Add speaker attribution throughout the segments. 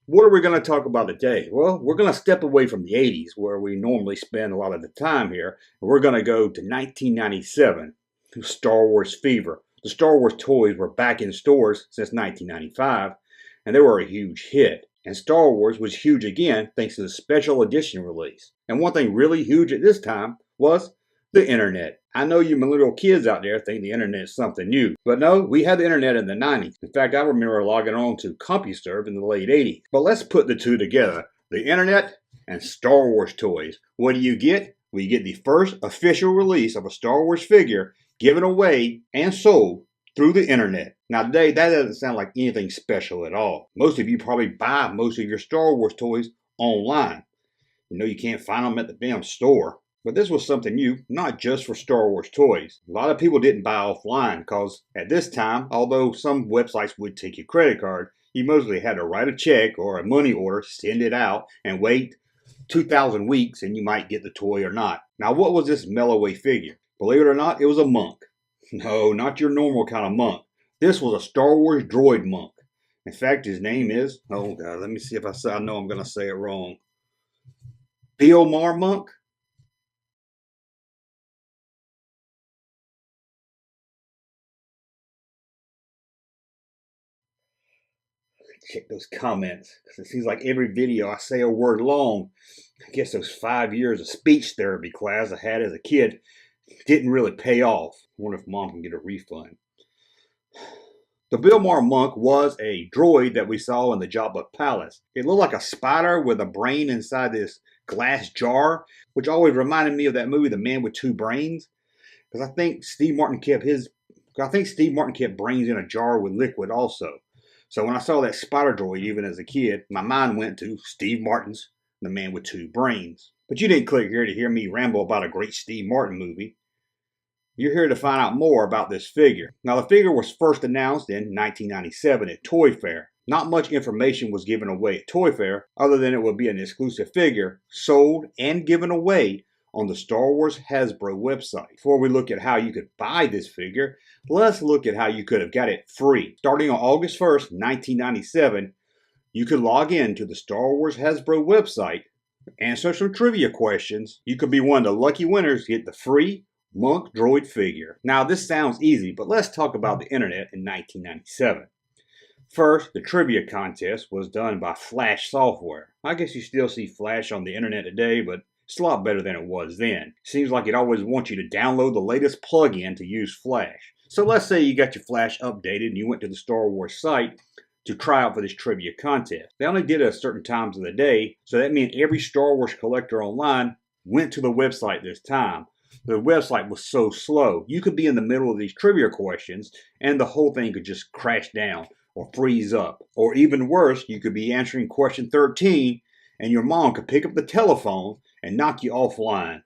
Speaker 1: What are we going to talk about today? Well, we're going to step away from the 80s, where we normally spend a lot of the time here, and we're going to go to 1997, Star Wars fever. The Star Wars toys were back in stores since 1995, and they were a huge hit. And Star Wars was huge again thanks to the special edition release. And one thing really huge at this time was the internet. I know you millennial kids out there think the internet is something new, but no, we had the internet in the 90s. In fact, I remember logging on to CompuServe in the late 80s. But let's put the two together, the internet and Star Wars toys. What do you get? Well, you get the first official release of a Star Wars figure given away and sold through the internet. Now today, that doesn't sound like anything special at all. Most of you probably buy most of your Star Wars toys online. You know you can't find them at the damn store. But this was something new, not just for Star Wars toys. A lot of people didn't buy offline because at this time, although some websites would take your credit card, you mostly had to write a check or a money order, send it out, and wait 2,000 weeks and you might get the toy or not. Now what was this Melloway figure? Believe it or not, it was a monk. No, not your normal kind of monk. This was a Star Wars droid monk. In fact, his name is, oh God, let me see if I know I'm going to say it wrong. Bill Monk? Check those comments, because it seems like every video I say a word long. I guess those 5 years of speech therapy class I had as a kid didn't really pay off. I wonder if Mom can get a refund. The Bilmar Monk was a droid that we saw in the Jabba Palace. It looked like a spider with a brain inside this glass jar, which always reminded me of that movie, The Man with Two Brains. Because I think Steve Martin kept brains in a jar with liquid also. So when I saw that spider droid, even as a kid, my mind went to Steve Martin's The Man with Two Brains. But you didn't click here to hear me ramble about a great Steve Martin movie. You're here to find out more about this figure. Now, the figure was first announced in 1997 at Toy Fair. Not much information was given away at Toy Fair, other than it would be an exclusive figure sold and given away on the Star Wars Hasbro website. Before we look at how you could buy this figure, let's look at how you could have got it free. Starting on August 1st, 1997, you could log in to the Star Wars Hasbro website, answer some trivia questions. You could be one of the lucky winners to get the free Monk droid figure. Now this sounds easy, but let's talk about the internet in 1997. First, the trivia contest was done by Flash software. I guess you still see Flash on the internet today, but it's a lot better than it was then. Seems like it always wants you to download the latest plugin to use Flash. So let's say you got your Flash updated and you went to the Star Wars site to try out for this trivia contest. They only did it at certain times of the day, so that meant every Star Wars collector online went to the website this time. The website was so slow. You could be in the middle of these trivia questions and the whole thing could just crash down or freeze up. Or even worse, you could be answering question 13 and your mom could pick up the telephone and knock you offline.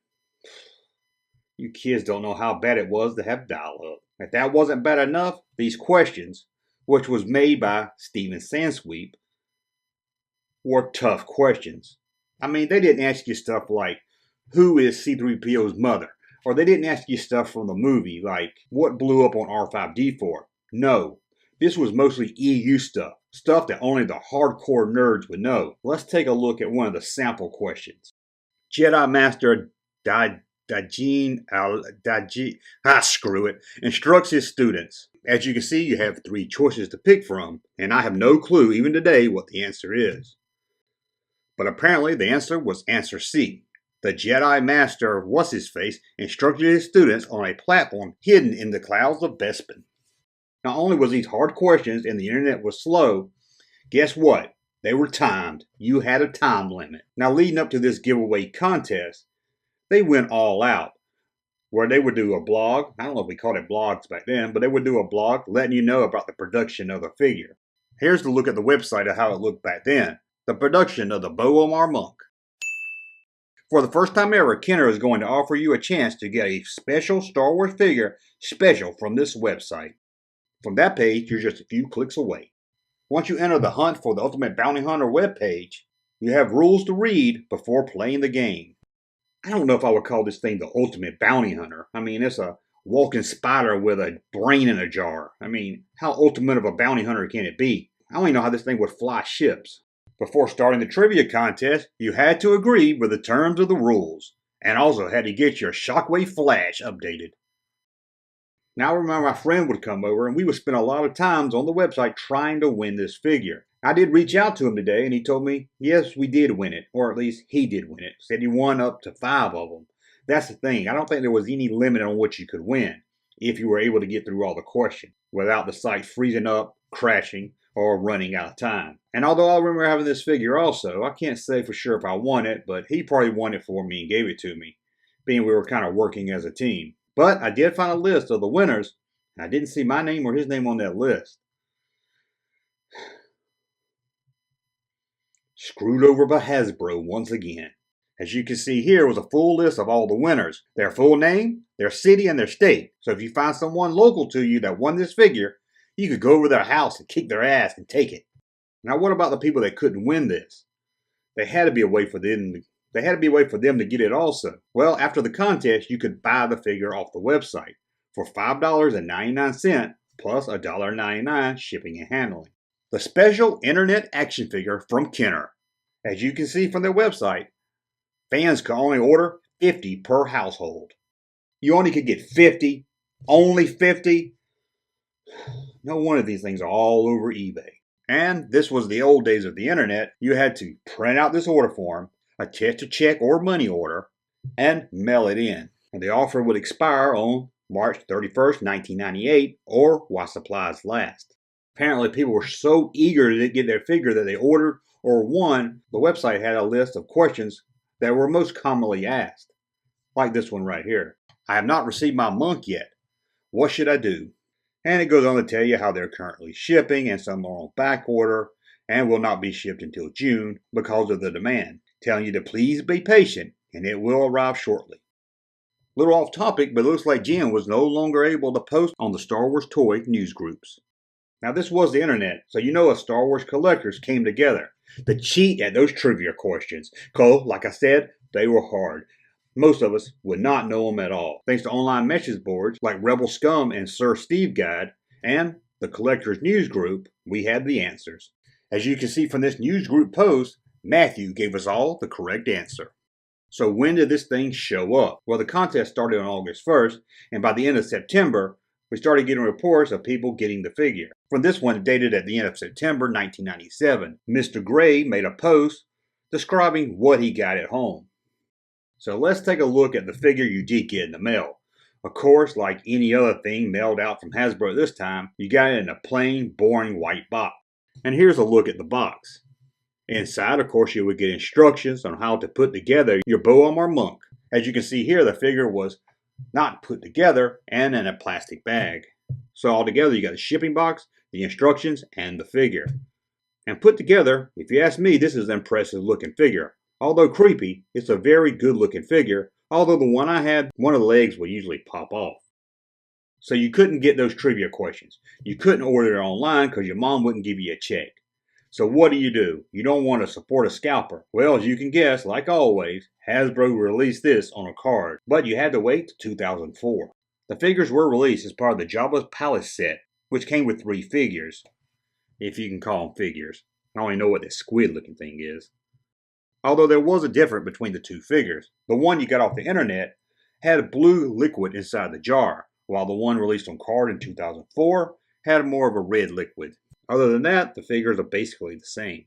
Speaker 1: You kids don't know how bad it was to have dial-up. If that wasn't bad enough, these questions, which was made by Steven Sansweep, were tough questions. I mean, they didn't ask you stuff like, who is C-3PO's mother? Or they didn't ask you stuff from the movie like, what blew up on R5-D4? No, this was mostly EU stuff. Stuff that only the hardcore nerds would know. Let's take a look at one of the sample questions. Jedi Master screw it, instructs his students. As you can see, you have 3 choices to pick from, and I have no clue, even today, what the answer is. But apparently the answer was answer C. The Jedi Master, what's-his-face, instructed his students on a platform hidden in the clouds of Bespin. Not only was these hard questions and the internet was slow, guess what? They were timed. You had a time limit. Now, leading up to this giveaway contest, they went all out, where they would do a blog. I don't know if we called it blogs back then, but they would do a blog letting you know about the production of the figure. Here's a look at the website of how it looked back then. The production of the Boomar Monk. For the first time ever, Kenner is going to offer you a chance to get a special Star Wars figure special from this website. From that page, you're just a few clicks away. Once you enter the Hunt for the Ultimate Bounty Hunter webpage, you have rules to read before playing the game. I don't know if I would call this thing the Ultimate Bounty Hunter. I mean, it's a walking spider with a brain in a jar. I mean, how ultimate of a bounty hunter can it be? I don't even know how this thing would fly ships. Before starting the trivia contest, you had to agree with the terms of the rules, and also had to get your Shockwave Flash updated. Now I remember my friend would come over and we would spend a lot of times on the website trying to win this figure. I did reach out to him today and he told me, yes, we did win it, or at least he did win it. Said he won up to 5 of them. That's the thing, I don't think there was any limit on what you could win if you were able to get through all the questions without the site freezing up, crashing, or running out of time. And although I remember having this figure also, I can't say for sure if I won it, but he probably won it for me and gave it to me, being we were kind of working as a team. But I did find a list of the winners, and I didn't see my name or his name on that list. Screwed over by Hasbro once again. As you can see here was a full list of all the winners, their full name, their city, and their state. So if you find someone local to you that won this figure, you could go over their house and kick their ass and take it. Now what about the people that couldn't win this? There had to be a way for them to get it also. Well, after the contest, you could buy the figure off the website for $5.99 plus $1.99 shipping and handling. The special internet action figure from Kenner. As you can see from their website, fans can only order 50 per household. You only could get 50, only 50. No wonder these things are all over eBay. And this was the old days of the internet. You had to print out this order form, attach a check or money order, and mail it in. And the offer would expire on March 31st, 1998, or while supplies last. Apparently people were so eager to get their figure that they ordered or won. The website had a list of questions that were most commonly asked, like this one right here. I have not received my monk yet. What should I do? And it goes on to tell you how they're currently shipping, and some are on back order and will not be shipped until June because of the demand. Telling you to please be patient and it will arrive shortly. Little off topic, but it looks like Jim was no longer able to post on the Star Wars toy news groups. Now this was the internet, so you know us Star Wars collectors came together to cheat at those trivia questions. Because, like I said, they were hard. Most of us would not know them at all. Thanks to online message boards like Rebel Scum and Sir Steve Guide and the Collectors News Group, we had the answers. As you can see from this news group post, Matthew gave us all the correct answer. So when did this thing show up? Well, the contest started on August 1st, and by the end of September, we started getting reports of people getting the figure. From this one dated at the end of September 1997, Mr. Gray made a post describing what he got at home. So let's take a look at the figure you did get in the mail. Of course, like any other thing mailed out from Hasbro this time, you got it in a plain, boring white box. And here's a look at the box. Inside, of course, you would get instructions on how to put together your Bow Armor Monk. As you can see here, the figure was not put together and in a plastic bag. So altogether, you got the shipping box, the instructions, and the figure. And put together, if you ask me, this is an impressive looking figure. Although creepy, it's a very good looking figure, although the one I had, one of the legs would usually pop off. So you couldn't get those trivia questions. You couldn't order it online because your mom wouldn't give you a check. So what do? You don't want to support a scalper. Well, as you can guess, like always, Hasbro released this on a card, but you had to wait till 2004. The figures were released as part of the Jabba's Palace set, which came with 3 figures, if you can call them figures. I don't even know what this squid looking thing is. Although there was a difference between the 2 figures. The one you got off the internet had a blue liquid inside the jar, while the one released on card in 2004 had more of a red liquid. Other than that, the figures are basically the same.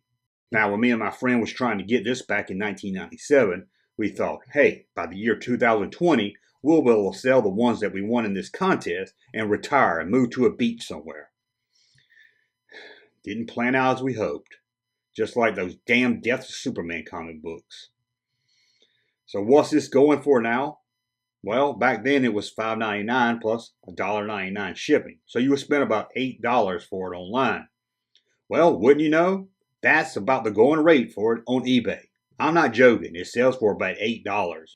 Speaker 1: Now, when me and my friend was trying to get this back in 1997, we thought, hey, by the year 2020, we'll be able to sell the ones that we won in this contest and retire and move to a beach somewhere. Didn't plan out as we hoped. Just like those damn Death of Superman comic books. So what's this going for now? Well, back then it was $5.99 plus $1.99 shipping. So you would spend about $8 for it online. Well, wouldn't you know? That's about the going rate for it on eBay. I'm not joking. It sells for about $8.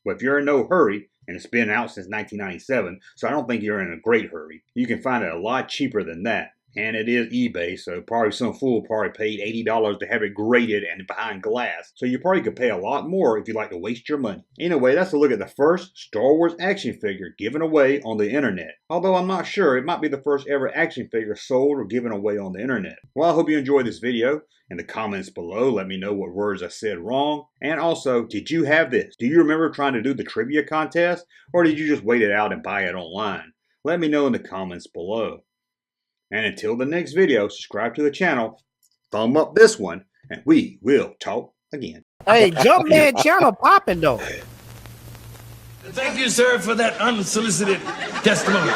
Speaker 1: But if you're in no hurry, and it's been out since 1997, so I don't think you're in a great hurry, you can find it a lot cheaper than that. And it is eBay, so probably some fool probably paid $80 to have it graded and behind glass. So you probably could pay a lot more if you like to waste your money. Anyway, that's a look at the first Star Wars action figure given away on the internet. Although I'm not sure, it might be the first ever action figure sold or given away on the internet. Well, I hope you enjoyed this video. In the comments below, let me know what words I said wrong. And also, did you have this? Do you remember trying to do the trivia contest? Or did you just wait it out and buy it online? Let me know in the comments below. And until the next video, subscribe to the channel, thumb up this one, and we will talk again.
Speaker 2: Hey, Junkman channel popping though.
Speaker 3: Thank you, sir, for that unsolicited testimony.